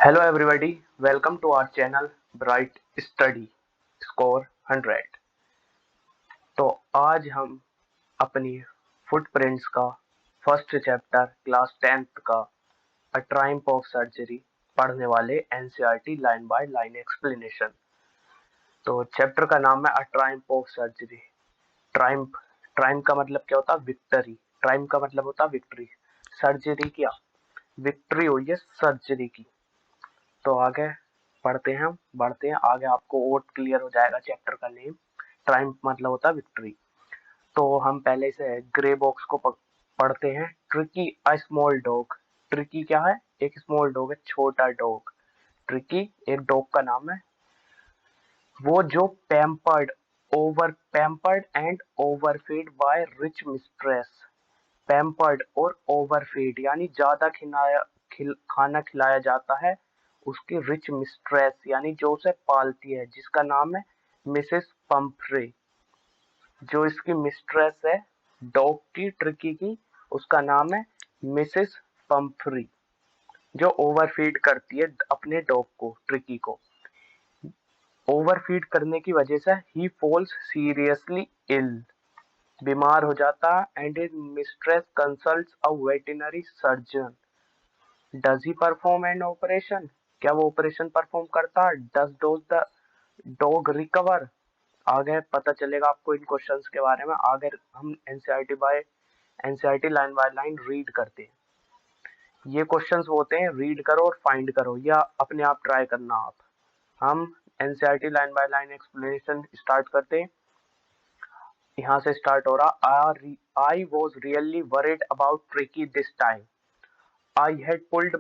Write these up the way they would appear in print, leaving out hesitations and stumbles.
Hello everybody, welcome to our channel Bright Study Score 100। तो आज हम अपनी फुटप्रिंट्स का फर्स्ट चैप्टर क्लास 10th का अ ट्रायम्फ ऑफ सर्जरी पढ़ने वाले NCERT line by line explanation. तो चैप्टर का नाम है a triumph of surgery. Triumph triumph का मतलब क्या होता है? विक्ट्री। ट्रायम्फ का मतलब होता है विक्ट्री। सर्जरी क्या? विक्ट्री हुई है सर्जरी की। तो आगे पढ़ते हैं, हम बढ़ते हैं आगे, आपको और क्लियर हो जाएगा चैप्टर का नेम। ट्रायम्फ मतलब होता है विक्ट्री। तो हम पहले से ग्रे बॉक्स को पढ़ते हैं। Tricky a small dog. Tricky क्या है? एक स्मॉल डॉग है, छोटा डॉग। ट्रिकी एक डॉग का नाम है, वो जो pampered and overfeed by rich mistress. Pampered और ओवरफीड यानी ज्यादा खाना खिलाया जाता है उसकी रिच मिस्ट्रेस यानी जो उसे पालती है, जिसका नाम है मिसेस पंफ्रे। जो इसकी मिस्ट्रेस है डॉग की, ट्रिकी की, उसका नाम है मिसेस पंफ्री, जो ओवरफीड करती है अपने डॉग को, ट्रिकी को। ओवरफीड करने की वजह से ही फॉल्स सीरियसली इल, बीमार हो जाता, and his mistress consults a veterinary surgeon. Does he perform an operation? क्या वो ऑपरेशन परफॉर्म करता है? Does the dog recover? आगे पता चलेगा आपको इन क्वेश्चंस के बारे में। आगे हम NCERT line by line read करते हैं। ये क्वेश्चंस होते हैं रीड करो और फाइंड करो, या अपने आप ट्राई करना आप। हम NCERT line by line explanation start करते हैं। यहाँ से स्टार्ट हो रहा। I was really worried about tricky this time. I had pulled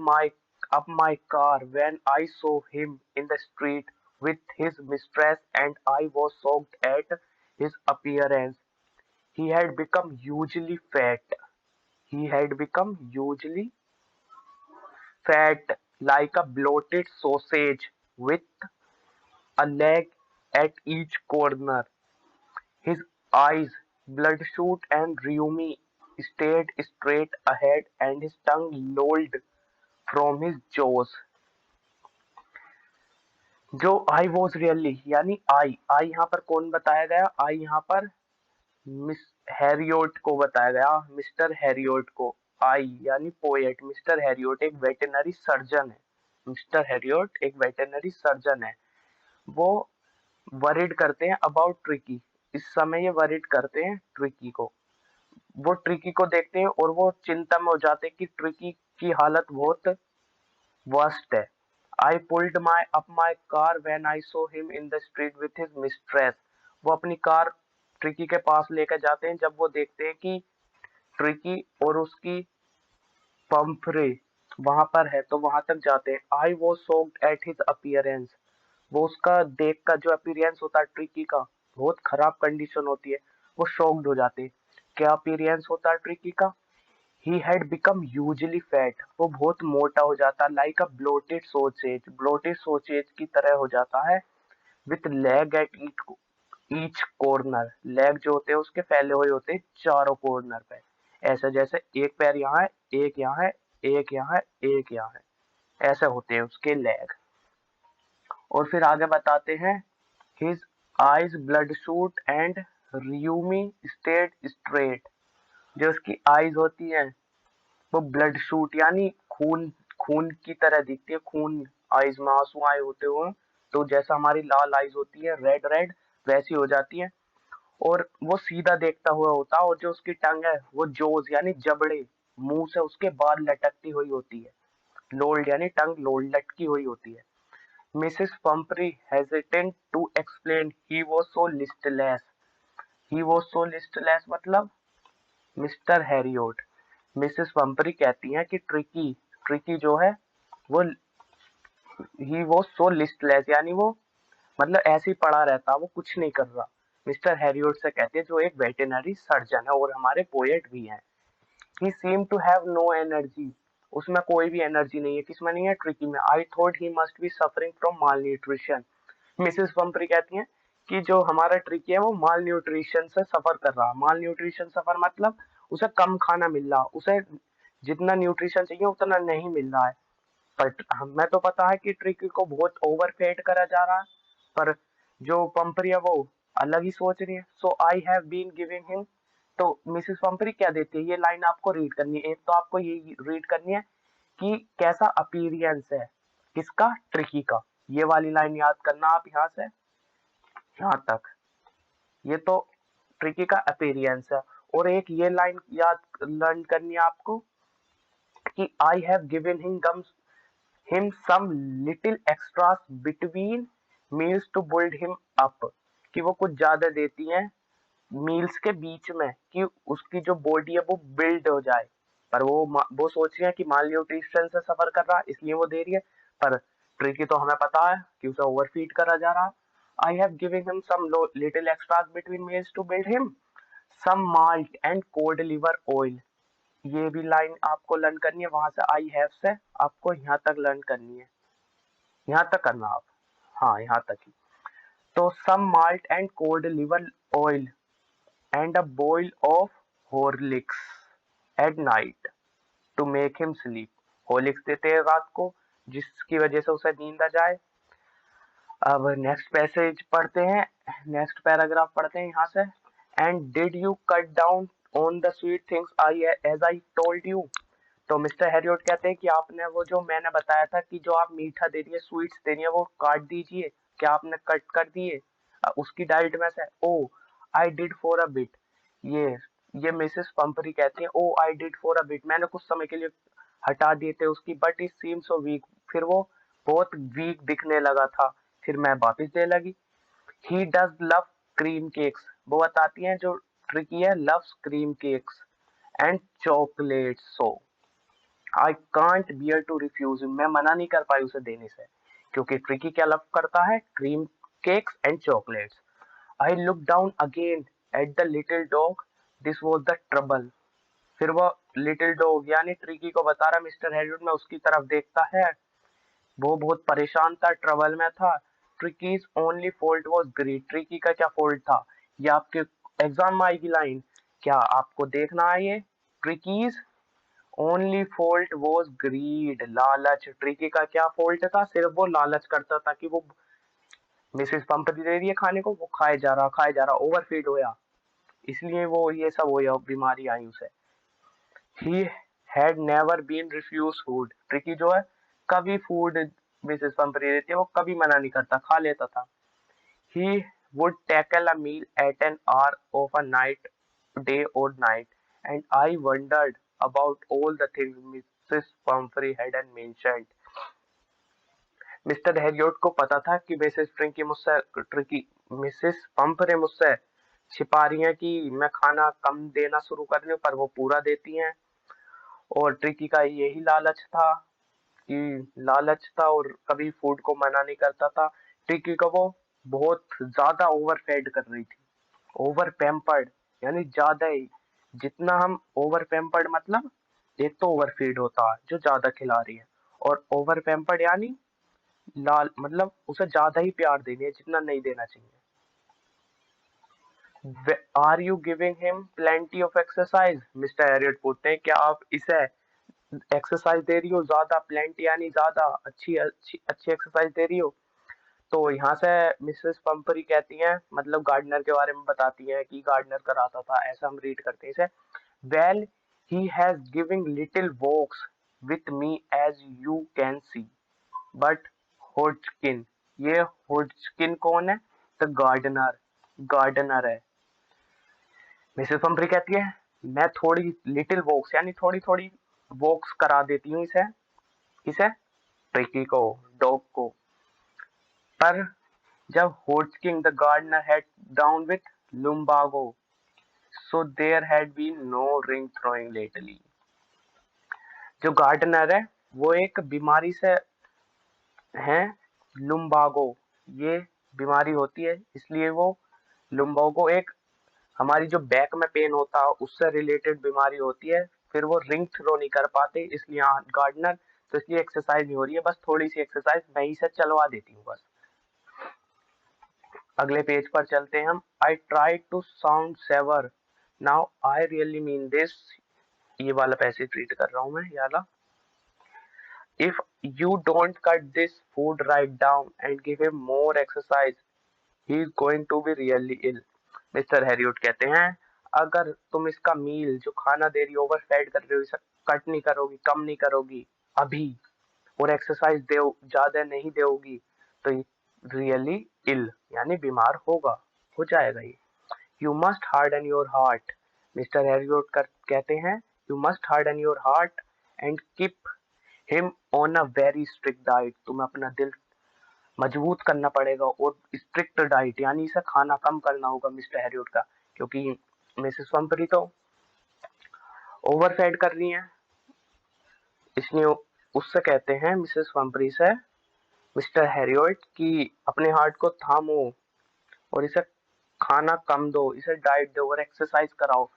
up my car when I saw him in the street with his mistress, and I was shocked at his appearance. He had become hugely fat. He had become hugely fat, like a bloated sausage, with a leg at each corner. His eyes, bloodshot and rheumy, stared straight ahead, and his tongue lolled from his jaws. जो I was really यानी आई यहाँ पर कौन बताया गया? आई यहाँ पर miss हैरियोट को बताया गया, मिस्टर हैरियोट को। आई यानी पोएट। मिस्टर हैरियोट एक वेटरनरी सर्जन है। मिस्टर हैरियोट एक वेटरनरी सर्जन है। वो वरिड करते हैं अबाउट ट्रिकी। इस समय ये वरिड करते हैं ट्रिकी को। वो ट्रिकी को देखते हैं और वो चिंता में हो जाते हैं कि ट्रिकी की हालत बहुत वर्स्ट है। I pulled up my car when I saw him in the street with his mistress. वो अपनी कार ट्रिकी के पास लेकर जाते हैं जब वो देखते हैं कि ट्रिकी और उसकी पंफ्रे वहां पर है, तो वहां तक जाते हैं। I was shocked at his appearance. वो उसका देख का जो अपीयरेंस होता है ट्रिकी का, बहुत खराब कंडीशन होती है, वो शॉक्ड हो जाते हैं। क्या अपीयरेंस होता है ट्रिकी का? He had become hugely fat. वो बहुत मोटा हो जाता है, like a bloated sausage, bloated sausage की तरह हो जाता है, with leg at each corner. leg जो होते हैं उसके फैले हुए होते हैं चारों कॉर्नर पे, ऐसे जैसे एक पैर यहाँ है, एक यहाँ है, एक यहाँ है, एक यहाँ है, ऐसे होते हैं उसके लेग। और फिर आगे बताते हैं, his eyes bloodshot and rheumy stayed straight. जो उसकी आईज होती है वो ब्लड शूट यानी खून खून की तरह दिखती है। खून आईज में आंसू आए होते हो, तो जैसा हमारी लाल आईज होती है रेड रेड, वैसी हो जाती है। और वो सीधा देखता हुआ होता है, और जो उसकी टंग है वो जोज यानी जबड़े, मुंह से उसके बाहर लटकती हुई होती है। लोल्ड यानी टंग लोल्ड, लटकी हुई होती है। Mrs Pumphrey hesitant to explain he was so listless. He was so listless मतलब मिस्टर हैरियोट। मिसेस पंपरी कहती हैं कि ट्रिकी ट्रिकी जो है वो ही वो सो लिस्टलेस यानी वो मतलब ऐसे ही पड़ा रहता, वो कुछ नहीं कर रहा। मिस्टर हैरियोट से कहते हैं, जो एक वेटरनरी सर्जन है और हमारे पोएट भी हैं। He seem to have no energy. उसमें कोई भी एनर्जी नहीं है। किसमें नहीं है? ट्रिकी में। I thought he must be suffering from malnutrition. Mrs Pumphrey कहती हैं कि जो हमारा ट्रिकी है वो माल न्यूट्रिशन से सफर कर रहा। माल न्यूट्रिशन सफर मतलब उसे कम खाना मिल रहा, उसे जितना न्यूट्रिशन चाहिए उतना नहीं मिल रहा है। पर हमें तो पता है कि ट्रिकी को बहुत ओवरफेड करा जा रहा है, पर जो पंपरी है वो अलग ही सोच रही है। So I have been giving him, तो मिसेस पंपरी क्या देती है, ये लाइन आपको रीड करनी है। एक तो आपको ये रीड करनी है कि कैसा अपीरियंस है, किसका, ट्रिकी का। ये वाली लाइन याद करना आप यहाँ से यहाँ तक। ये तो ट्रिकी का अपीरियंस है। और एक ये लाइन याद लर्न करनी है आपको कि आई have given him some little extras between meals to build him up, कि वो कुछ ज्यादा देती हैं मील्स के बीच में कि उसकी जो बॉडी है वो बिल्ड हो जाए। पर वो सोच रही है कि माल न्यूट्रिशन से सफर कर रहा है इसलिए वो दे रही है। पर ट्रिकी तो हमें पता है कि उसे ओवरफीड करा जा रहा है। I have given him some little extras between meals to build him some malt and cold liver oil. ये भी लाइन आपको लर्न करनी है, वहां से आई हैव से आपको यहाँ तक लर्न करनी है, यहाँ तक करना आप, हाँ यहाँ तक ही। तो some malt and cold liver oil and a boil of Horlicks at night to make him sleep. Horlicks देते हैं रात को जिसकी वजह से उसे नींद आ जाए। अब नेक्स्ट पैसेज पढ़ते हैं, नेक्स्ट पैराग्राफ पढ़ते हैं यहाँ से। And did you cut down on the sweet things I as I told you. तो मिस्टर हैरियट कहते हैं कि आपने वो जो मैंने बताया था कि जो आप मीठा दे रही है, स्वीट्स दे रही है, वो काट दीजिए, क्या आपने कट कर दिए उसकी डाइट में से। Oh I did for a bit, ये ये मिसेस पंपरी कहती है, oh I did for a bit, मैंने कुछ समय के लिए हटा दिए थे उसकी, but it seem so weak, फिर वो बहुत वीक दिखने लगा था, फिर मैं वापिस दे लगी। He does love cream cakes, वो बताती है जो ट्रिकी है, loves cream cakes and chocolates, so I can't bear to refuse, मैं मना नहीं कर पाई उसे देने से, क्योंकि ट्रिकी क्या लव करता है, cream cakes and chocolates. I look down again at the little dog, this was the trouble. फिर वो लिटिल डॉग यानी ट्रिकी को बता रहा मिस्टर हैरियट में उसकी तरफ देखता है, वो बहुत परेशान था, ट्रबल में था। Tricki's only fault was greed, Tricki का क्या फॉल्ट था, ये आपके एग्जाम में आएगी लाइन, क्या आपको देखना है ये। Tricki's only fault was greed, लालच। ट्रिकी का क्या फॉल्ट था, सिर्फ वो लालच करता था कि वो मिसेस पंपती दे रही है खाने को, वो खाए जा रहा, ओवरफीड होया, इसलिए वो ये सब होया, बीमारी आई उसे। He had never been refused food, Tricki जो है कभी फूड मिसेस पंपती देती है वो कभी मना नहीं करता, खा लेता था। ही would tackle a meal at an hour of a night, day or night, and I wondered about all the things Mrs. Pumphrey hadn't mentioned. Mister Herriot को पता था कि मिसेस पंपरे मुझसे छिपा रही हैं कि मैं खाना कम देना शुरू कर रही हूँ, पर वो पूरा देती हैं। और ट्रिकी का यही लालच था और कभी फूड को मना नहीं करता था। ट्रिकी को वो बहुत ज्यादा ओवरफेड कर रही थी, ओवर पैम्पर्ड यानी ज्यादा ही। जितना हम ओवर पैम्पर्ड मतलब, एक तो ओवरफीड होता है जो ज्यादा खिला रही है, और ओवर पैम्पर्ड यानी लाल मतलब उसे ज्यादा ही प्यार देनी है जितना नहीं देना चाहिए। Are you giving him plenty of exercise, mister Herriot पूछते हैं क्या आप इसे एक्सरसाइज दे रही हो, ज्यादा, प्लेंटी यानी ज्यादा, अच्छी अच्छी अच्छी एक्सरसाइज दे रही हो। तो यहाँ से मिसेस पंपरी कहती हैं, मतलब गार्डनर के बारे में बताती हैं कि गार्डनर कराता था, ऐसा हम रीड करते हैं इसे। Well he has giving little walks with me as you can see, but Hodgkin, ये होडकिन कौन है, द गार्डनर, गार्डनर है। मिसेस पंपरी कहती है मैं थोड़ी लिटिल वॉक्स यानी थोड़ी थोड़ी वॉक्स करा देती हूँ इसे, किसे, ट्रिकी को, डॉग को। पर जब Hodgkin the gardener head down with lumbago, so there had been no ring throwing lately। जो गार्डनर है वो एक बीमारी से है, लुम्बागो, ये बीमारी होती है इसलिए वो, लुम्बागो एक हमारी जो बैक में पेन होता है उससे रिलेटेड बीमारी होती है, फिर वो रिंग थ्रो नहीं कर पाते इसलिए गार्डनर, तो इसलिए एक्सरसाइज नहीं हो रही है, बस थोड़ी सी एक्सरसाइज मैं ही से चलवा देती हूँ बस। अगले पेज पर चलते हैं हम। I try to sound severe, now I really mean this, ये वाला पैसेज रीड कर रहा हूं मैं, ये वाला। If you don't cut this food right down and give him more exercise, he is going to be really ill. Mister Herriot कहते हैं, अगर तुम इसका मील जो खाना दे रही हो ओवर फेड कर रही हो, इसे कट नहीं करोगी, कम नहीं करोगी अभी, और एक्सरसाइज दे ज्यादा नहीं दोगी, तो रियली इल यानी बीमार होगा, हो जाएगा ये। You must harden your heart, mister Herriot कहते हैं, you must harden your heart and keep him on a very strict diet, तुम्हें अपना दिल मजबूत करना पड़ेगा और स्ट्रिक्ट डाइट यानी इसे खाना कम करना होगा मिस्टर हैरियट का, क्योंकि मिसेस पंपरी तो ओवरफेड कर रही हैं। इसलिए उससे कहते हैं मिसेस पंपरी से मिस्टर हैरियट कि अपने हार्ट को थामो और इसे खाना कम दो, इसे डाइट दो और एक्सरसाइज कराओ।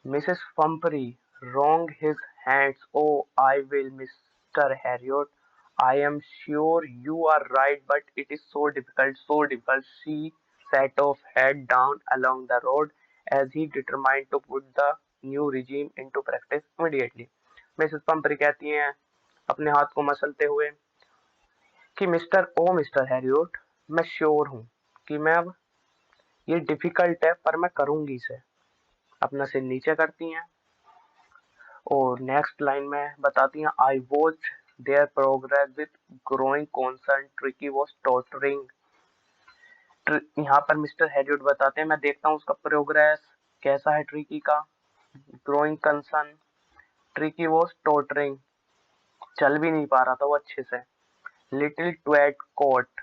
Mrs Pumphrey wrung his hands. Oh, I will, Mr. Harriot. I am sure you are right, but it is so difficult, so difficult. She sat off, head down along the road as he determined to put the new regime into practice immediately. Mrs Pumphrey कहती हैं अपने हाथ को मसलते हुए कि mister Harriet, मैं sure हूँ कि मैं अब ये डिफिकल्ट है पर मैं करूंगी इसे। अपना सिर नीचे करती हैं और नेक्स्ट लाइन में बताती हैं, I watch their progress with growing concern, Tricki was tottering. यहाँ पर मिस्टर हैरियट बताते हैं, मैं देखता हूँ उसका प्रोग्रेस कैसा है ट्रिकी का, growing concern, Tricki was tottering, चल भी नहीं पा रहा था वो अच्छे से। Little tweed coat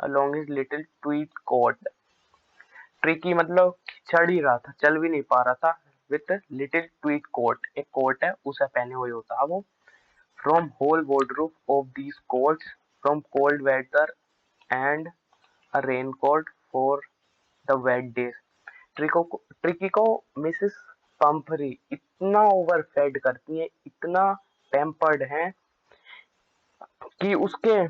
along his little tweed coat, Tricki मतलब चढ़ ही रहा था, चल भी नहीं पा रहा था। विथ लिटिल ट्वीट कोट, एक कोट है उसे पहने हुए होता है वो। From whole wardrobe of these coats, from cold weather and a raincoat for the wet days. Tricki को मिसेस पंपरी इतना ओवरफेड करती है, इतना पैम्पर्ड है कि उसके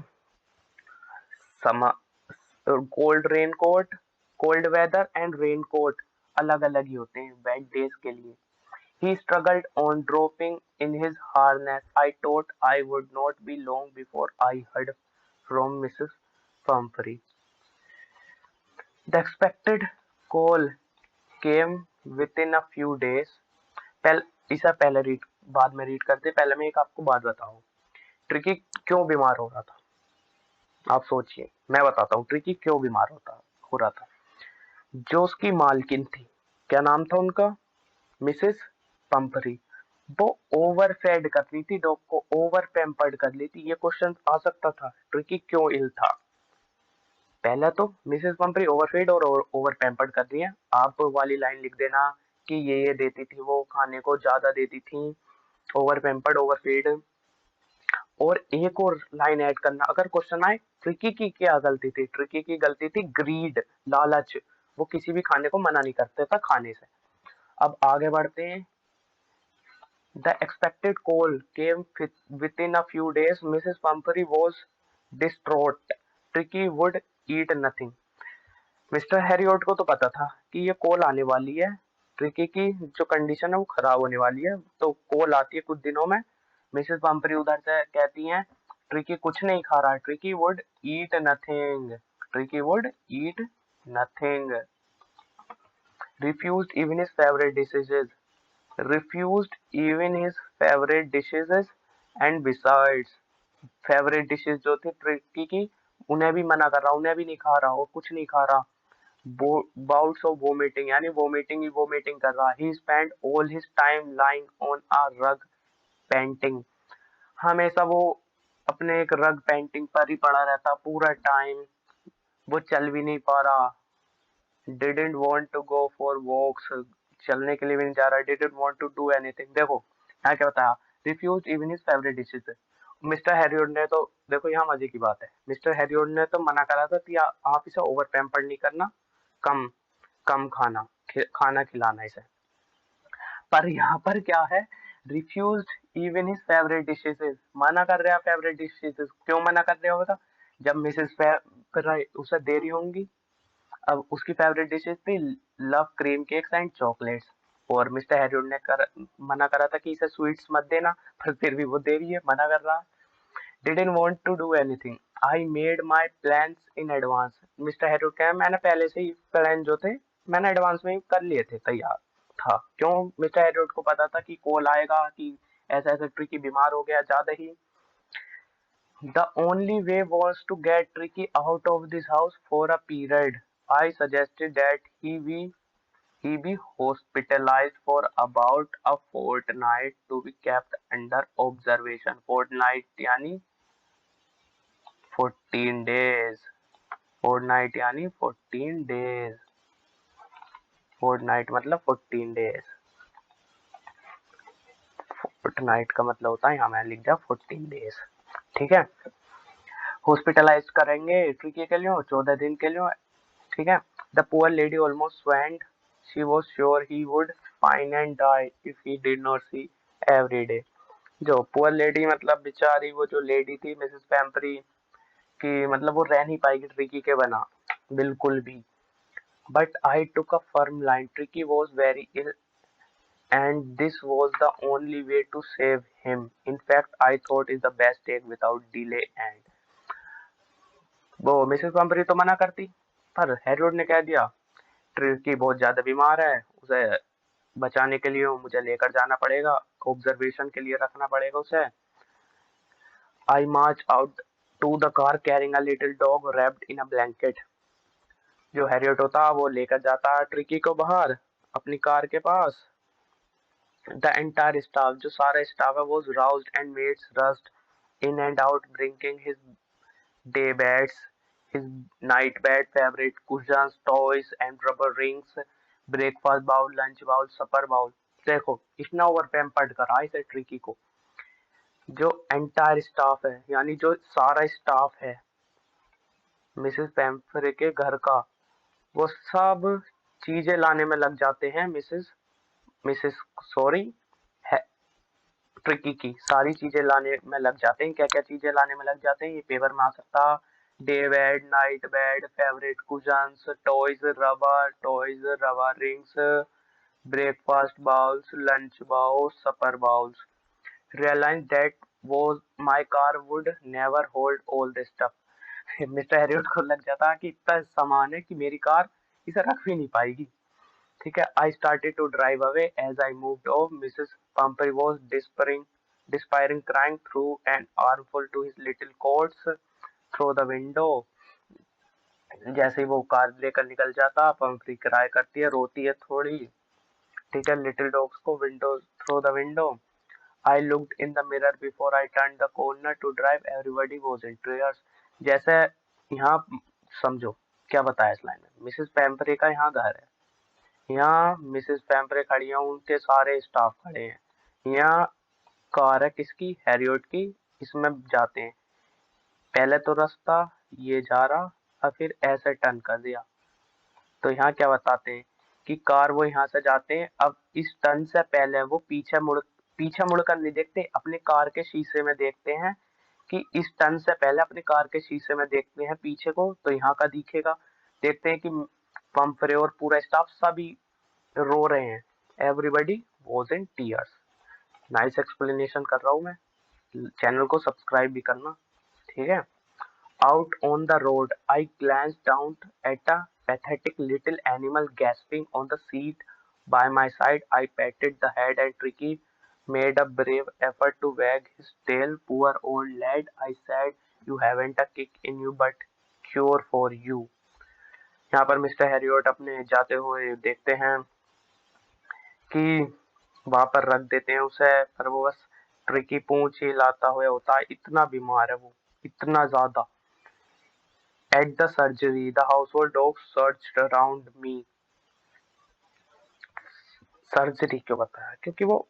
cold raincoat, cold weather and raincoat अलग अलग ही होते हैं वेट डेज के लिए। He struggled on dropping in his harness. I thought I would not be long before I heard from Mrs. Pumphrey. The expected call came within a few days. इसे पहले read बाद में read करते, पहले मैं एक आपको बात बताऊं, ट्रिकी क्यों बीमार हो रहा था। आप सोचिए, मैं बताता हूँ ट्रिकी क्यों बीमार हो रहा था। जो उसकी मालकिन थी, क्या नाम था उनका, मिसेस पंपरी, वो ओवरफेड कर रही थी डॉग को, ओवर पैम्पर्ड कर ली थी। ये क्वेश्चन आ सकता था, ट्रिकी क्यों इल था। पहला तो मिसेस पंपरी ओवरफेड और ओवर पैम्पर्ड कर रही है, आप वाली लाइन लिख देना कि ये देती थी, वो खाने को ज्यादा देती थी, ओवर पैम्पर्ड ओवरफेड। और एक और लाइन ऐड करना अगर क्वेश्चन आए, ट्रिकी की क्या गलती थी, ट्रिकी की गलती थी ग्रीड, लालच, वो किसी भी खाने को मना नहीं करते था खाने से। अब आगे बढ़ते हैं। The expected call came within a few days. Mrs. Pumphrey was distraught. Tricky would eat nothing. Mister Herriot को तो पता था कि ये कॉल आने वाली है, ट्रिकी की जो कंडीशन है वो खराब होने वाली है, तो कॉल आती है कुछ दिनों में। मिसेस पंपरी उधर से कहती हैं ट्रिकी कुछ नहीं खा रहा, tricky would eat nothing, tricky would eat nothing, refused even his favourite dishes, refused even his favorite dishes and besides favourite dishes जो थी ट्रिकी की उन्हें भी मना कर रहा, उन्हें भी नहीं खा रहा और कुछ नहीं खा रहा। बाउट्स ऑफ वोमिटिंग यानी वोमिटिंग ही वोमिटिंग कर रहा। He spend all his time lying on a rug panting, हमेशा वो अपने एक रग पेंटिंग पर ही पड़ा रहता पूरा टाइम, वो चल भी नहीं पा रहा। didn't want to go for walks, चलने के लिए भी नहीं जा रहा। didn't want to do anything, देखो यहाँ क्या बताया, refused even his favorite dishes। Mister Harriet ने तो देखो यहाँ मजे की बात है, मिस्टर हैरियट ने तो मना करा था कि आप इसे ओवर पैम्पर्ड नहीं करना, कम कम खाना खिलाना इसे। पर यहाँ पर क्या है, refused even his favourite dishes, मना कर रहे हैं फेवरेट डिशेज। क्यों मना कर रहे होगा, जब मिसेस उसे दे रही होंगी। अब उसकी फेवरेट डिशेज थी love cream cakes and chocolates, और मिस्टर हैरियट ने मना करा था कि इसे स्वीट्स मत देना, पर फिर भी वो दे रही है, मना कर रहा है। Didn't want to do anything. I made my plans in advance. Mister Harriet कहे मैंने पहले से ही प्लान जो थे मैंने एडवांस में ही कर लिए थे, तैयार था। क्यों? मिस्टर हैरियट को पता था कि कॉल आएगा कि ऐसा ऐसा ट्रिकी बीमार हो गया ज्यादा ही। The only way was to get Tricky out of this house for a period. I suggested that he be hospitalized for about a fortnight to be kept under observation. Fortnight यानी 14 days. Fortnight यानी 14 days. Fortnight मतलब 14 days. Fortnight का मतलब होता है, यहाँ मैंने लिख दिया 14 days. ठीक है, हॉस्पिटलाइज करेंगे ट्रिकी के लिए 14 दिन के लिए। ठीक है, the poor lady almost swooned, she was sure he would fine and die if he did not see every day. जो पुअर लेडी मतलब बेचारी, वो जो लेडी थी मिसेस पैम्परी की, मतलब वो रह नहीं पाएगी ट्रिकी के बना बिल्कुल भी। But I took a firm line, Tricki was very ill and this was the only way to save him. In fact, I thought is the best take without delay and वो Mrs पंपरी तो मना करती, पर Harold ने कह दिया tricky बहुत ज्यादा बीमार है, उसे बचाने के लिए मुझे लेकर जाना पड़ेगा, ऑब्जर्वेशन के लिए रखना पड़ेगा उसे। I march out to the car carrying a little dog wrapped in a blanket. जो हैरियट होता वो लेकर जाता ट्रिकी को बाहर अपनी कार के पास। The entire staff, जो सारा स्टाफ है, was roused and maids rushed in and out bringing his day beds, his night bed, favorite cushions, toys and rubber rings, breakfast bowl, lunch bowl, supper bowl. देखो इतना over pampered करा इसे tricky को। जो entire staff है यानी जो सारा स्टाफ है मिसेस पैम्फरे के घर का, वो सब चीजें लाने में लग जाते हैं। मिसेस मिसेस सॉरी ट्रिकी की सारी चीजें लाने में लग जाते हैं। क्या क्या चीजें लाने में लग जाते हैं ये पेपर में आ सकता। Day bed, night bed, favourite cushions, toys rubber rings, breakfast bowls, lunch bowl, supper bowls. Realise that was my car would never hold all this stuff. Mister Herriot को लग जाता कि इतना सामान है कि मेरी कार इसे रख भी नहीं पाएगी। ठीक है, I started to drive away as I moved off. Mrs. Pumphrey was despairing, crying through an armful to his little coats through the window. जैसे ही वो कार लेकर निकल जाता, पंपरी क्राई करती है, रोती है थोड़ी। ठीक है, लिटिल डॉग्स को window through the window. I looked in the mirror before I turned the corner to drive. Everybody was in tears. जैसे यहाँ समझो क्या बताया इस लाइन में। मिसेस पैम्परी का यहाँ घर है, यहाँ मिसेस पैम्परे खड़ी हैं, उनके सारे स्टाफ खड़े हैं। यहाँ कार है किसकी? हैरियट की। इसमें जाते हैं, पहले तो रास्ता ये जा रहा और फिर ऐसे टर्न कर दिया। तो यहाँ क्या बताते हैं कि कार वो यहाँ से जाते हैं। अब इस टर्न से पहले वो पीछे मुड़कर नहीं देखते, अपने कार के शीशे में देखते हैं कि इस टर्न से पहले अपने कार के शीशे में देखते हैं पीछे को, तो यहाँ का दिखेगा। देखते हैं कि पंपरे और पूरा स्टाफ सभी रो रहे हैं। Everybody was in tears. Nice explanation कर रहा हूँ मैं, चैनल को सब्सक्राइब भी करना। ठीक है, out on the road I glance down at a pathetic little animal gasping on the seat by my side. I patted the head and Tricky made a brave effort to wag his tail. Poor old lad, I said, you haven't a kick in you but cure for you. यहाँ पर mister Harriet अपने जाते हुए देखते हैं कि वहां पर रख देते हैं उसे, पर वो बस ट्रिकी पूंछ हिलाता हुआ होता है, इतना बीमार है वो, इतना ज्यादा। At the surgery the household dog searched around me. Surgery क्यों बताया? क्योंकि वो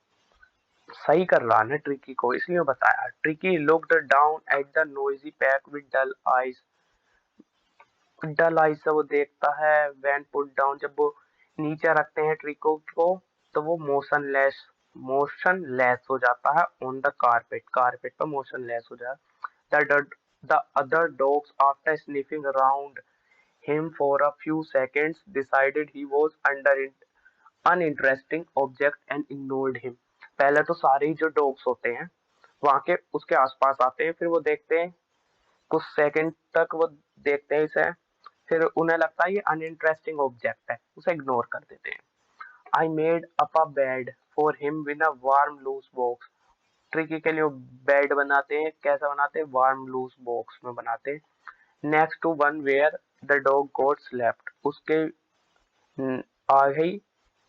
सही कर रहा है ना ट्रिकी को, इसलिए बताया। Tricki looked down at the noisy pack with dull eyes. Dull eyes से वो देखता है। व्हेन पुट डाउन, जब वो नीचे रखते हैं ट्रिको को, तो वो मोशनलेस हो जाता है। ऑन द कारपेट, कारपेट पर मोशनलेस हो जाता है। The other dogs after sniffing around him for a few seconds decided he was under it, uninteresting object and ignored him. पहले तो सारे ही जो डॉग्स होते हैं वहां के उसके आसपास आते हैं, फिर वो देखते हैं कुछ सेकंड तक वो देखते हैं इसे, फिर उन्हें लगता है ये अनइंटरेस्टिंग ऑब्जेक्ट है, उसे इग्नोर कर देते हैं। I made up a bed for him with a warm loose box. Tricki के लिए बेड बनाते हैं, कैसे बनाते हैं, वार्म लूज बॉक्स में बनाते हैं। Next to one where the dog got slept, उसके आगे ही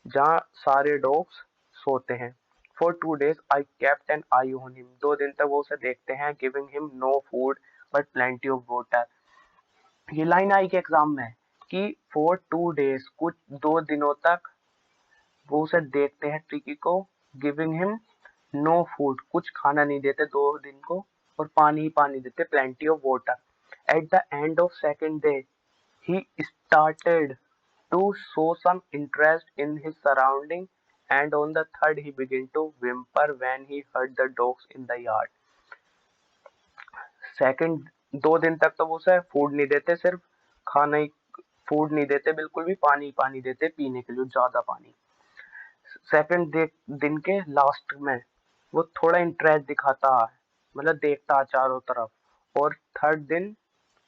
जहाँ सारे डॉग्स सोते हैं। For 2 days I kept an eye on him, 2 दिन तक वो उसे देखते हैं। Giving him no food but plenty of water. ये लाइन आई के एग्जाम में है कि फॉर 2 days, कुछ 2 दिनों तक वो उसे देखते हैं ट्रिकी को। गिविंग हिम नो फूड, कुछ खाना नहीं देते 2 दिन को, और पानी ही पानी देते, plenty of water. At the end of second day he started to show some interest in his surrounding, and on the third he began to whimper when he heard the dogs in the yard. Second 2 दिन तक तो वो उसे food नहीं देते, सिर्फ खाना ही, food नहीं देते बिल्कुल भी, पानी पानी देते पीने के लिए, ज्यादा पानी। सेकंड दिन के लास्ट में वो थोड़ा इंटरेस्ट दिखाता है, मतलब देखता है चारों तरफ। और थर्ड दिन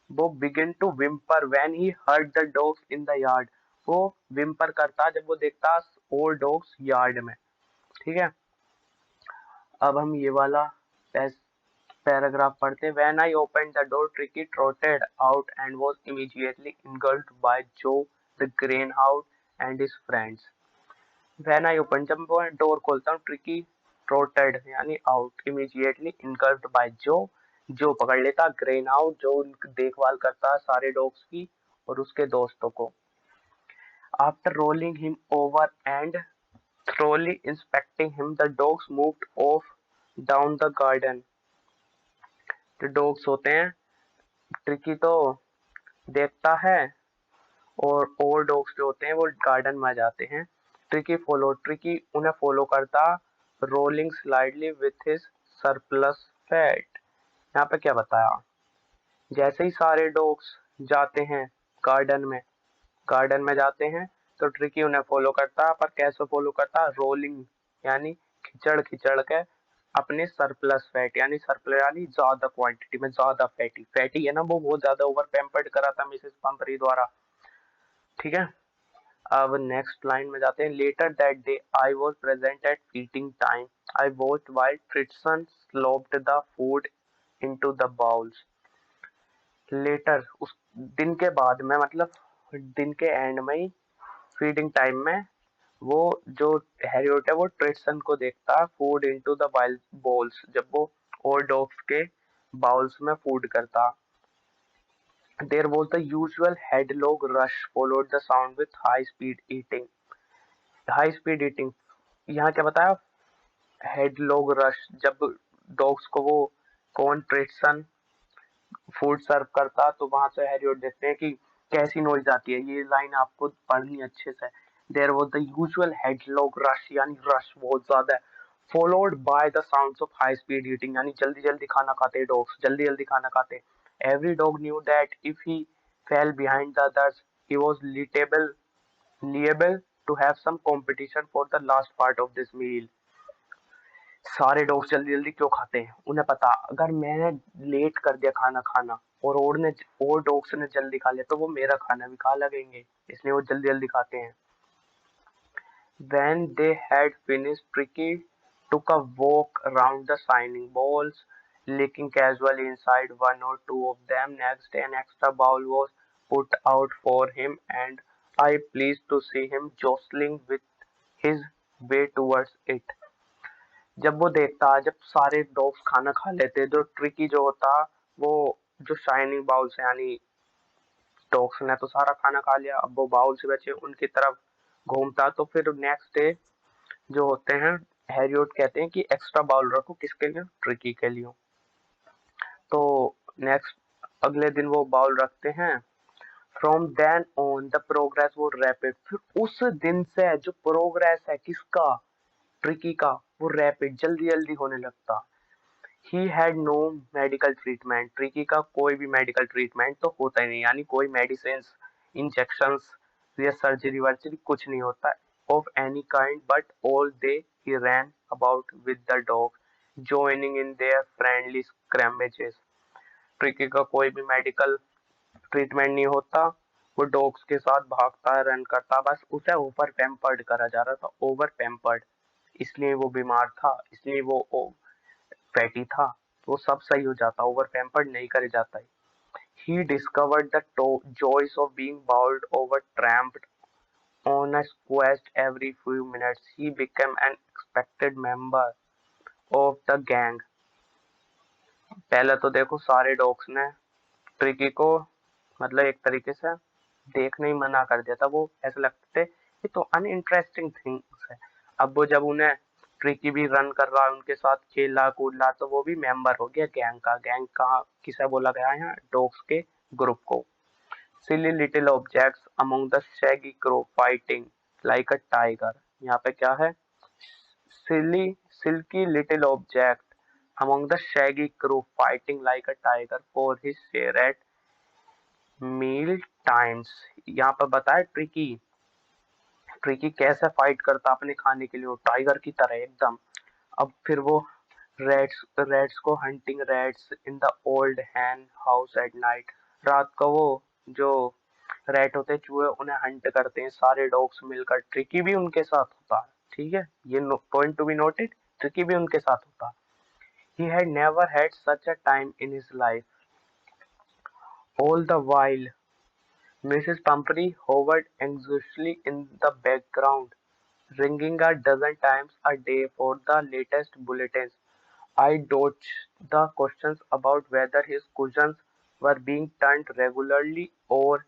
वो begin to whimper when he heard the dogs in the yard, वो विम्पर करता जब वो देखता और डॉग्स यार्ड में। ठीक है, अब हम ये वाला पैराग्राफ पढ़ते हैं। When I open the door Tricki trotted out and was immediately engulfed by Jo the greyhound and his friends. When I open, जब मैं डोर खोलता हूँ, ट्रिकी ट्रॉटेड यानी आउट, इमीडिएटली engulfed बाय जो पकड़ लेता ग्रेन हाउंड, जो उनकी देखभाल करता है सारे डॉग्स की और उसके दोस्तों को। After rolling him over and thoroughly inspecting him, the dogs moved off down the garden. जो डॉग्स होते हैं, ट्रिकी तो देखता है और डॉग्स जो होते हैं वो गार्डन में आ जाते हैं। ट्रिकी उन्हें फॉलो करता, rolling slightly with his surplus fat. यहाँ पे क्या बताया, जैसे ही सारे डॉग्स जाते हैं गार्डन में जाते हैं, तो ट्रिकी उन्हें फॉलो करता, पर कैसे फॉलो करता, रोलिंग यानी खिचड़ खिचड़ के अपने सरप्लस फैट, यानी सरप्लस यानी ज्यादा क्वांटिटी में, ज्यादा फैटी है ना, वो बहुत ज्यादा ओवर पैम्पर्ड करा था मिसेस पंपरी द्वारा। ठीक है, अब नेक्स्ट लाइन में जाते हैं। Later that day I was present at feeding time, I watched while Fritson slopped the food into the bowls. Later उस दिन के बाद में, मतलब दिन के एंड में ही, फीडिंग टाइम में, वो जो हैरियोट है वो ट्रिटसन को देखता food into the wild bowls, जब वो और डॉग्स के बाउल्स में फूड करता। There was the usual headlong rush followed the sound with high speed eating. High speed eating यहाँ क्या बताया, हेडलॉग रश, जब डॉग्स को वो कौन ट्रिटसन फूड सर्व करता, तो वहां से हैरियोट देखते हैं कि कैसी नॉइज आती है। ये लाइन आपको पढ़नी अच्छे से। There was the usual headlong rush, यानी रश बहुत ज्यादा है, followed by the sounds of high speed eating, यानी जल्दी जल्दी खाना खाते डॉग्स, जल्दी जल्दी खाना खाते। Every dog knew that if he fail behind the others he was liable to have some competition for the last part of this meal। सारे डॉग्स जल्दी जल्दी क्यों खाते हैं, उन्हें पता अगर मैंने लेट कर दिया खाना खाना और डॉग्स ने जल्दी खा लिया तो वो मेरा खाना भी खा लगेंगे, इसलिए वो जल्दी जल्दी खाते हैं। When they had finished, Tricky took a walk around the shining bowls, licking casually inside one or two of them. Next, an extra bowl was put out for him, and I pleased to see him jostling with his way towards it। जब वो देखता, जब सारे dogs खाना खा लेते, जो tricky जो होता, वो जो शाइनिंग बाउल्स यानी डॉग्स ने तो सारा खाना खा लिया, अब वो बाउल से बचे उनकी तरफ घूमता, तो फिर नेक्स्ट डे जो होते हैं हैरियोट कहते हैं कि एक्स्ट्रा बाउल रखो, किसके लिए, ट्रिकी के लिए। तो नेक्स्ट अगले दिन वो बाउल रखते हैं। From then on the progress was rapid, फिर उस दिन से जो प्रोग्रेस है किसका, ट्रिकी का, वो रैपिड जल्दी जल्दी होने लगता। He had no medical treatment, Tricki का कोई भी मेडिकल ट्रीटमेंट तो होता ही नहीं, यानी कोई मेडिसिन, इंजेक्शंस या सर्जरी वर्जरी कुछ नहीं होता। of any kind, but all day he ran about with the dog, joining in their friendly scrambages. Tricky का कोई भी मेडिकल ट्रीटमेंट नहीं होता, वो डॉग्स के साथ भागता है, रन करता, बस उसे ओवर पैम्पर्ड करा जा रहा था, ओवर पैम्पर्ड। इसलिए वो बीमार था, इसलिए वो फैटी था, वो सब सही हो जाता, ओवर पैम्पर्ड नहीं करे जाता है। He discovered the joys of being bowled over, tramped on a quest every few minutes. He became an expected member of the gang. पहले तो देखो सारे डॉग्स ने ट्रिकी को मतलब एक तरीके से देखने ही मना कर दिया था, वो ऐसे लगते थे ये तो अनइंटरेस्टिंग थिंग्स है। अब वो जब उन्हें ट्रिकी भी रन कर रहा है, उनके साथ खेला कूद रहा, तो वो भी मेंबर हो गया गैंग का। गैंग का किसे बोला गया है यहाँ? डॉग्स के ग्रुप को। Silly little objects among the shaggy crow fighting like a tiger. यहाँ पे क्या है? Silky little object among the shaggy crow fighting like a tiger for his share at meal times. यहाँ पर बताया ट्रिकी ट्रिकी कैसे fight करता अपने खाने के लिए, वो टाइगर की तरह एकदम। अब फिर वो रेड्स को hunting rats in the old hen house at night. रात को वो जो रैट होते हैं, चूहे, उन्हें हंट करते हैं सारे डॉग्स मिलकर। ट्रिकी भी उनके साथ होता है, ठीक है, ये point to be noted, tricky भी उनके साथ होता है। He had never had such a time in his life. All the while, Mrs. Pumphrey hovered anxiously in the background, ringing a dozen times a day for the latest bulletins. I dodged the questions about whether his cushions were being turned regularly or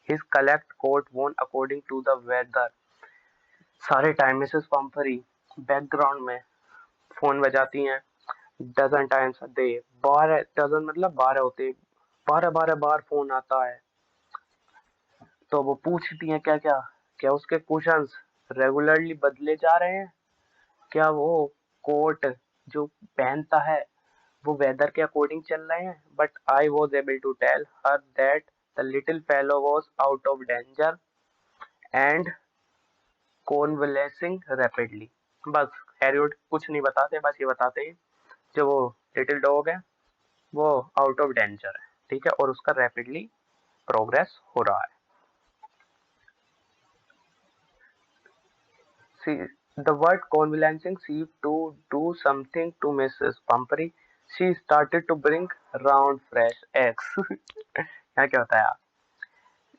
his collect coat worn according to the weather. सारे time Mrs Pumphrey background में phone बजाती हैं, dozen times a day, 12 dozen मतलब 12 होते, 12 बार phone आता है। तो वो पूछती हैं क्या क्या, क्या उसके कुशंस रेगुलरली बदले जा रहे हैं, क्या वो कोट जो पहनता है वो वेदर के अकॉर्डिंग चल रहे हैं। But I was able to tell her that the little fellow was out of danger and convalescing rapidly. बस हैरियट कुछ नहीं बताते, बस ये बताते हैं जो वो लिटिल डॉग है वो आउट ऑफ डेंजर है, ठीक है, और उसका रैपिडली प्रोग्रेस हो रहा है। See, the word convalescing seemed to do something to Mrs. Pumphrey. She started to bring round fresh eggs. क्या क्या होता है यार?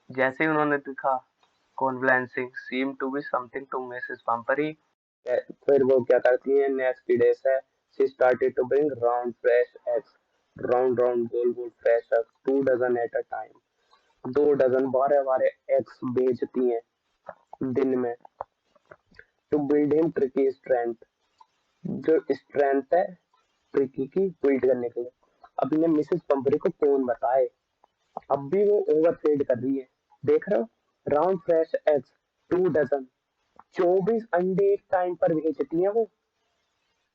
जैसे ही उन्होंने दिखा convalescing seemed to be something to Mrs. Pumphrey. फिर वो क्या करती है, नेक्स्ट डे से she started to bring round fresh eggs. round गोल गोल fresh eggs, 2 dozen at a time. 2 dozen 12 eggs बेचती हैं दिन में। To build him tricky strength, जो स्ट्रेंथ है ट्रिकी की बिल्ड करने के लिए। अब इन्हें मिसेस पंपरी को कौन बताए, अब भी वो ओवरफीड कर रही है। देख रहे हो, राउंड फ्रेश एग्स 2 डजन, 24 अंडे एक टाइम पर भेजती है वो।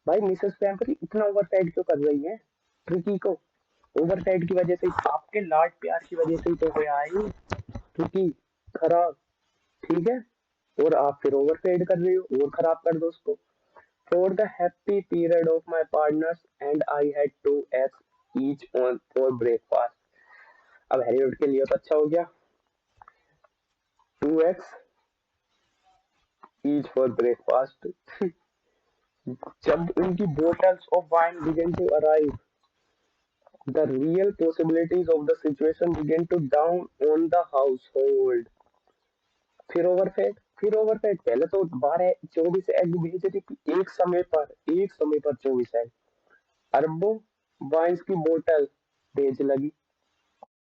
भाई मिसेस पैम्परी इतना ओवरफेड क्यों कर रही है ट्रिकी को? ओवरफेड की वजह से, आपके लाड प्यार की वजह से ही तो गया है ट्रिकी खराब, ठीक है, और आप फिर ओवरफेड कर रही हो और खराब कर दो उसको। For the happy period of my partners and I had 2 eggs each on for breakfast. अब हैरियट के लिए तो अच्छा हो गया, 2 eggs each for breakfast. जब उनकी bottles of wine began to arrive, the real possibilities of the situation began to dawn on the household. फिर ओवरफेड, पहले तो 12-24 एग भेजती थी एक समय पर 24 एग, अरबों वाइन्स की बोतल भेज लगी।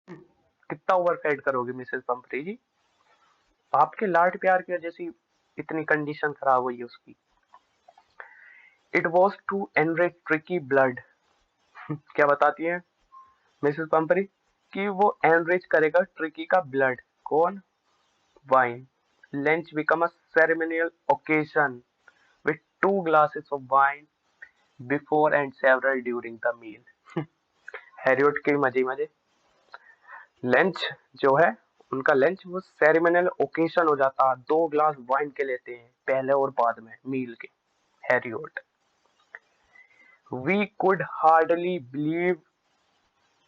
कितना ओवरफेड करोगे मिसेस पंपरी जी? आपके लाड प्यार की वजह से इतनी कंडीशन खराब हुई है उसकी। It was to enrich Tricki blood. क्या बताती है मिसेस पंपरी? कि वो एनरिच करेगा ट्रिकी का ब्लड। कौन? Wine. Lunch become a ceremonial occasion with 2 glasses of wine before and several during the meal. Harriet के मजे मजे। लंच जो है उनका लंच वो सेरेमनियल ओकेशन हो जाता, 2 ग्लास वाइन के लेते हैं पहले और बाद में मील के। हैरियोट, we could hardly believe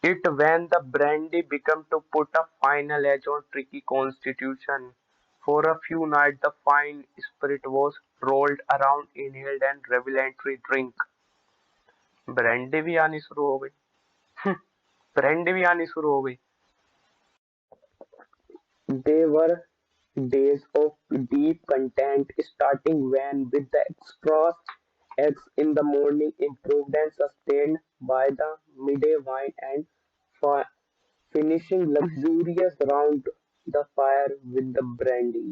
it when the brandy began to put a final edge on tricky constitution. For a few nights the fine spirit was rolled around, inhaled and revelatory drink। Brandy भी आनी शुरू हो गई। Brandy भी आनी शुरू हो गई। They were days of deep content, starting when, with the extra eggs in the morning, improved and sustained by the midday wine, and fi- finishing luxurious round the fire with the brandy।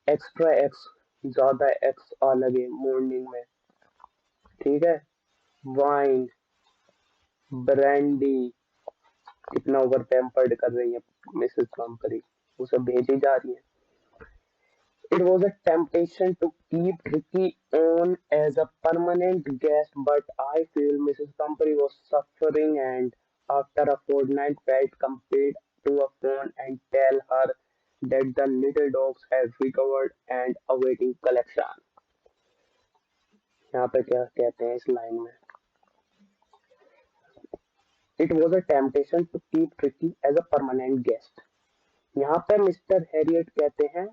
Extra x, ज्यादा x आ लगे morning में, ठीक है, wine, brandy, कितना over pampered कर रही है Mrs पंपरी, उसे भेजी जा रही है। It was a temptation to keep Ricky on as a permanent guest, but I feel Mrs. Pumphrey was suffering, and after a fortnight felt compelled to phone and tell her that the little dogs had recovered and awaiting collection। यहाँ पे क्या कहते हैं इस line में? It was a temptation to keep Ricky as a permanent guest। यहाँ पर mister Herriot कहते हैं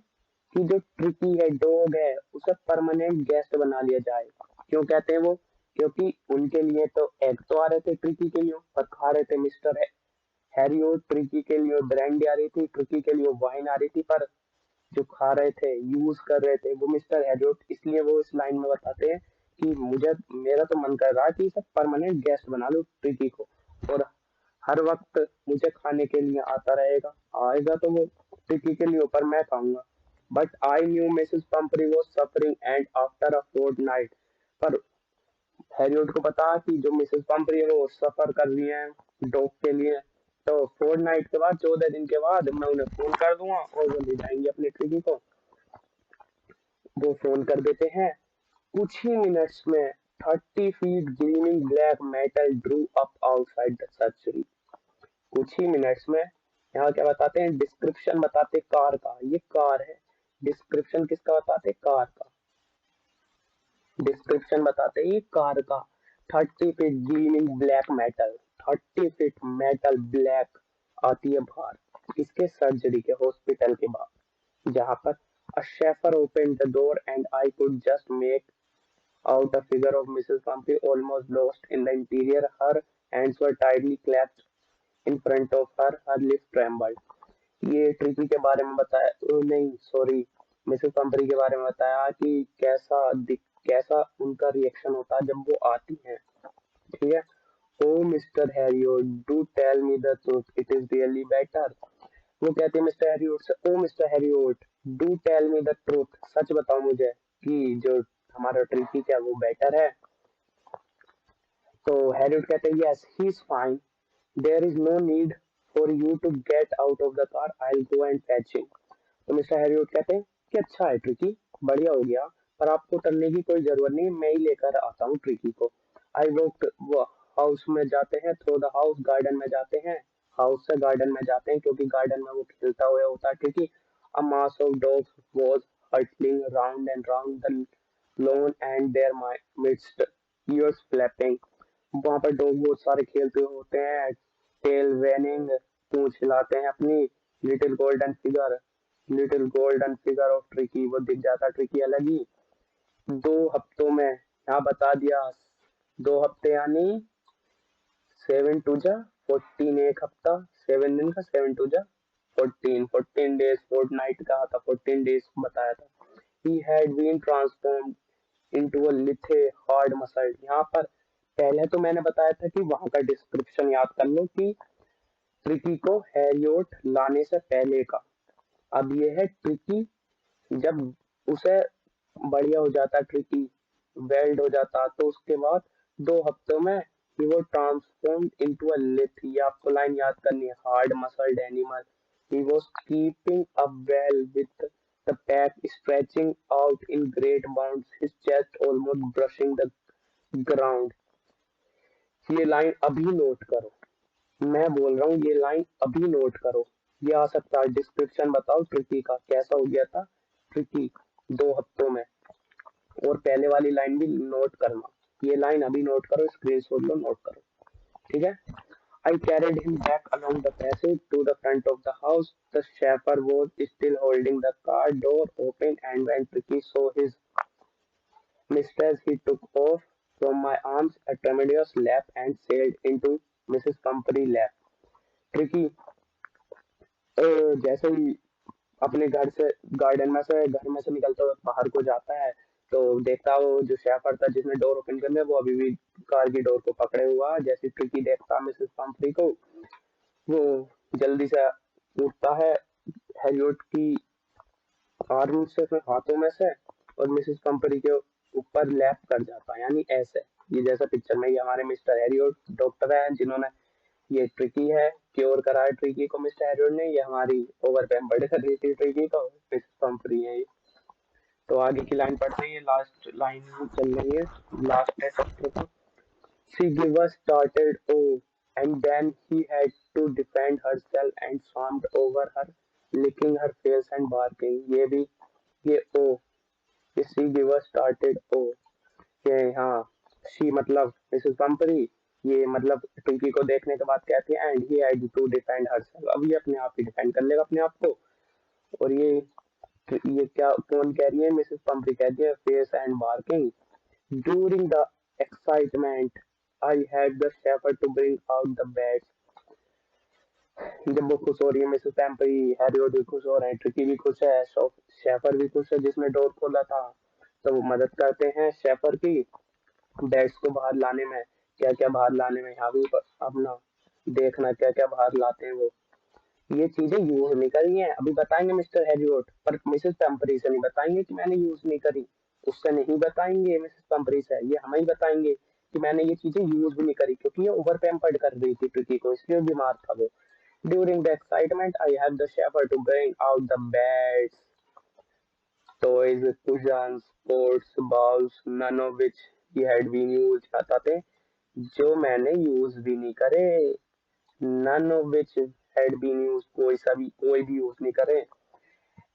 कि जो ट्रिकी है, डॉग है, उसे परमानेंट गेस्ट बना लिया जाए। क्यों कहते हैं वो? क्योंकि उनके लिए तो एग तो आ रहे थे ट्रिकी के लिए, पर खा रहे थे मिस्टर हैरी, और ट्रिकी के लिए ब्रांडी आ रही थी, ट्रिकी के लिए वाइन आ रही थी, पर जो खा रहे थे, यूज कर रहे थे वो मिस्टर हैरियोट। इसलिए वो इस लाइन में बताते हैं कि मुझे, मेरा तो मन कर रहा है कि इसे परमानेंट गेस्ट बना लो ट्रिकी को, और हर वक्त मुझे खाने के लिए आता रहेगा, आएगा तो वो ट्रिकी के लिए, पर मैं खाऊंगा। But I knew Mrs Pumphrey was suffering and after a fortnight, पर हैरियोट को पता कि जो मिसेस पंपरी है वो सफर कर रही है डॉग के लिए, तो फोर्टनाइट के बाद, 14 दिन के बाद मैं उन्हें फोन कर दूंगा और वो ले जाएंगे अपने ट्रिकी को। वो फोन कर देते हैं। कुछ ही मिनट्स में 30 feet gleaming black metal Drew up outside the surgery. कुछ ही मिनट्स में, यहाँ क्या बताते हैं, डिस्क्रिप्शन बताते कार का, ये कार है। डिस्क्रिप्शन किसका बताते? कार का। डिस्क्रिप्शन बताते ये कार का। 30 feet gleaming black metal, 30 feet metal black आती है बाहर, इसके सर्जरी के हॉस्पिटल के बाद, जहां पर a chauffeur opened the door and I could just make out a figure of Mrs. Pumphrey almost lost in the interior. Her hands were tightly clasped in front of her, her lips trembled। ये tricky के बारे में बताया, नहीं sorry, Mrs पंपरी के बारे में बताया कि कैसा उनका रिएक्शन होता है जब वो आती हैं, ठीक है। Oh Mr Herriot, do tell me the truth, it is really better. वो कहते हैं मिस्टर हैरियोट से, oh Mr Herriot, do tell me the truth, सच बताओ मुझे कि जो हमारा ट्रिकी क्या वो बेटर है? तो हैरियोट कहते हैं, yes he is fine, there is no need for you to get out of the car, I will go and fetch him. तो मिस्टर हैरियोट कहते हैं कि अच्छा है ट्रिकी, बढ़िया हो गया, पर आपको उतरने की कोई जरूरत नहीं, मैं ही लेकर आता हूँ ट्रिकी को। आई वॉक, वो हाउस में जाते हैं, थ्रू द हाउस, गार्डन में जाते हैं, हाउस से गार्डन में जाते हैं, क्योंकि गार्डन में वो खेलता हुआ होता है Tricki. A mass of dogs was hurtling round and round the lawn and their midst, ears flapping. वहां पर डॉग बहुत सारे खेलते होते हैं, टेल वेनिंग, पूंछ हिलाते हैं अपनी। Little golden figure, little golden figure of tricky, वो दिख जाता ट्रिकी अलग ही। 2 हफ्तों में, यहाँ बता दिया, 2 हफ्ते यानी 7 टू जा 14, एक हफ्ता, 7 दिन का, 7 टू जा 14, 14 डेज, फोर्टनाइट कहा था, 14 डेज बताया था। He had been transformed into a lithe hard muscle. यहाँ पर पहले तो मैंने बताया था कि वहां का डिस्क्रिप्शन याद कर लो कि ट्रिकी को हैरियोट लाने से पहले का। अब ये है ट्रिकी जब उसे बढ़िया हो जाता, ट्रिकी वेल्ड हो जाता, तो उसके बाद 2 हफ्तों में ही वो ट्रांसफॉर्म्ड इनटू अ लिथ। ये आपको लाइन याद करनी है, hard muscled animal. He was keeping up well with the pack stretching out in great bounds, his chest almost brushing the ground. ये लाइन अभी नोट करो, मैं बोल रहा हूँ ये लाइन अभी नोट करो। ये आ सकता है डिस्क्रिप्शन बताओ ट्रिकी का कैसा हो गया था ट्रिकी 2 हफ्तों में। और पहले वाली लाइन भी नोट करना। ये लाइन अभी नोट करो, स्क्रीनशॉट लो, नोट करो। ठीक है। I carried him back along the passage to the front of the house. The chauffeur was still holding the car door open, and when Tricky saw his mistress, he took off from my arms a tremendous lap and sailed into Mrs. Pumphrey's lap. Tricky जैसे ही अपने घर से घर में से निकलता हुआ बाहर को जाता है, तो देखता वो जो शेफर था जिसने डोर ओपन कर लिया वो अभी भी कार की डोर को पकड़े हुआ। जैसे ट्रिकी देखता मिसेस पंफ्री को, वो जल्दी से उठता है हैरियट की आर्म से, अपने हाथों में से, और मिसेस पंपरी के ऊपर लैप कर जाता है, यानी ऐसे। ये जैसा पिक्चर में, ये हमारे मिस्टर हैरियट डॉक्टर है जिन्होंने ये ट्रिकी है क्योर करा है ट्रिकी को मिस्टर हैरियट ने। ये हमारी ओवर पैम्पर्ड कर रही थी ट्रिकी को, मिसेस पंपरी है ये। तो आगे की लाइन पढ़ रही है, लास्ट लाइन चल रही है, लास्ट है चैप्टर का। She gave a startled "oh" and then he had to defend herself and swarmed over her, licking her face and barking. ये भी, ये "oh", ये she gave a startled "oh", ये हाँ, she मतलब मिसेस पंपरी, ये मतलब टिंकी को देखने के बाद कहती है and he had to defend herself, अब ये अपने आप ही डिफेंड कर लेगा अपने आप को। और ये क्या कौन कह रही है, मिसेस पंपरी कहती है face and barking. During the excitement, I had the shepherd to bring out the beds. जब वो खुश हो रही है मिसेस पैम्परी, हैरियट भी खुश हो रहे हैं, ट्रिकी भी खुश है, शेफर भी खुश है जिसने डोर खोला था। तो वो मदद करते हैं शेफर की बेड्स को बाहर लाने में। क्या क्या बाहर लाने में, यहाँ भी अपना देखना क्या क्या बाहर लाते हैं वो। ये चीजें यूज नहीं करी हैं, अभी बताएंगे मिस्टर हैरियट, पर मिसेस पेम्परी से नहीं बताएंगे कि मैंने यूज नहीं करी। उससे नहीं बताएंगे मिसेस पेम्परी से, ये हमें ही बताएंगे कि मैंने ये चीजें यूज भी नहीं करी, क्योंकि ये ओवर पैम्पर्ड कर रही थी ट्रिकी को, इसलिए बीमार था वो। During the excitement I have the chauffeur to bring out the beds, toys, cushions, pots, bowls, none of which he had been used, बताते जो मैंने यूज भी नहीं करे। none of which had been used, कोई भी यूज नहीं करे।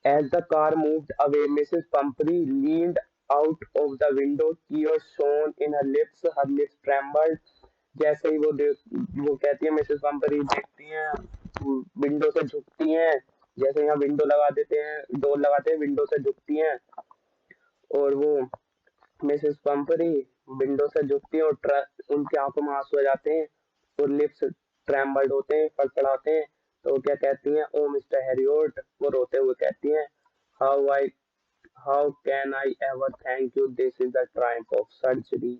As the car moved away, Mrs. Pumphrey leaned out of the window, tears shone in her lips trembled। जैसे ही वो कहती है मिसेस पंपरी, देखती हैं विंडो से झुकती हैं, जैसे यहाँ विंडो लगा देते हैं, डोर लगाते हैं, विंडो से झुकती हैं। और वो मिसेस पंपरी विंडो से झुकती है और उनकी आंखों में आंसू आ जाते हैं और लिप्स ट्रेम्बल्ड होते हैं, फड़फड़ाते हैं। तो वो क्या कहती हैं, ओ मिस्टर हैरियट, वो रोते हुए कहती हैं, how I how can I ever thank you, this is the Triumph of surgery.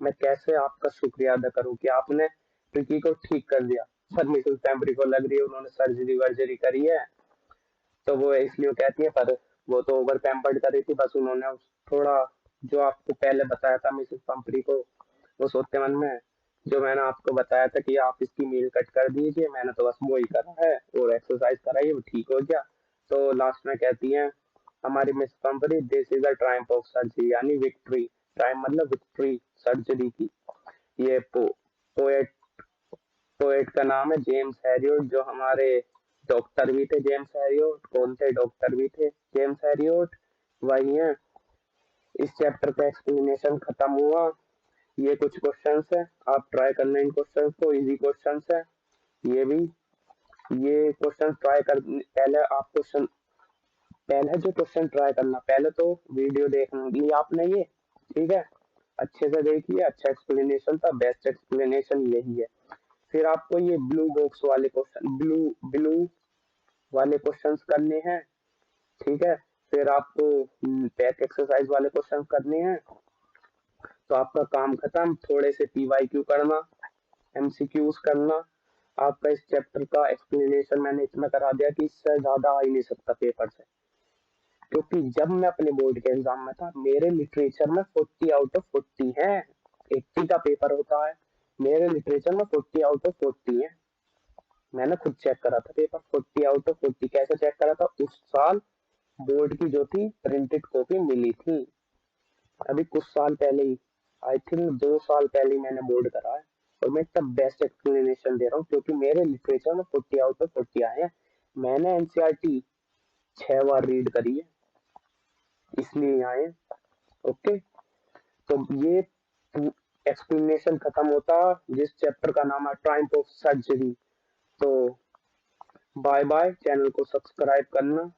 मैं कैसे आपका शुक्रिया अदा करूं कि आपने ट्रिकी को ठीक कर दिया। पर मिसेस पैम्परी को लग रही है उन्होंने सर्जरी वर्जरी करी है, तो वो इसलिए कहती है, पर वो तो ओवर पैम्पर्ड कर रही थी, बस उन्होंने थोड़ा जो आपको पहले बताया था मिसेस पंपरी को, वो सोचते मन में जो मैंने आपको बताया था कि आप इसकी मील कट कर दीजिए, मैंने तो बस वही करा है और एक्सरसाइज कराई, वो ठीक हो गया। तो लास्ट में कहती हैं हमारी Miss Pumphrey, this is a triumph of surgery, यानी विक्ट्री, ट्रायम्फ मतलब विक्ट्री सर्जरी की। ये पोएट पोएट का नाम है जेम्स हैरियट, जो हमारे डॉक्टर भी थे जेम्स हैरियट। कौन थे डॉक्टर भी थे जेम्स हैरियट, वही है। इस चैप्टर का एक्सप्लेनेशन खत्म हुआ। ये कुछ क्वेश्चंस है, आप ट्राई कर लें इन क्वेश्चंस को, इजी क्वेश्चंस है ये भी। ये क्वेश्चन ट्राई कर, पहले आप क्वेश्चन, पहले जो क्वेश्चन ट्राई करना, पहले तो वीडियो देख लिया आपने ये, ठीक है, अच्छे से देखिए, अच्छा एक्सप्लेनेशन था, बेस्ट एक्सप्लेनेशन यही है। फिर आपको ये ब्लू बॉक्स वाले क्वेश्चन, ब्लू वाले क्वेश्चंस करने हैं, ठीक है। फिर आपको बैक एक्सरसाइज वाले क्वेश्चन करने हैं, तो आपका काम खत्म। थोड़े से पीवाईक्यू करना, एमसीक्यूज करना। आपका इस चैप्टर का एक्सप्लेनेशन मैंने इतना करा दिया कि इससे ज्यादा आ ही नहीं सकता पेपर से, क्योंकि जब मैं अपने बोर्ड के एग्जाम में था मेरे लिटरेचर में 40 आउट ऑफ 40 है। 80 का पेपर होता है, मेरे लिटरेचर में 40 आउट ऑफ 40 है। मैंने खुद चेक करा था पेपर, 40 आउट ऑफ 40 कैसे चेक करा था, उस साल बोर्ड की जो थी प्रिंटेड कॉपी मिली थी, अभी कुछ साल पहले ही, आई थिंक 2 साल पहले ही मैंने बोर्ड करा है, और मैं इतना बेस्ट एक्सप्लेनेशन दे रहा हूँ क्योंकि मेरे लिटरेचर में 40 आउट ऑफ 40 आए हैं। मैंने एनसीईआरटी 6 बार रीड करी है, इसलिए आए हैं। ओके, तो ये एक्सप्लेनेशन खत्म होता जिस चैप्टर का नाम है ट्रायम्फ ऑफ सर्जरी। तो बाय बाय, चैनल को सब्सक्राइब करना।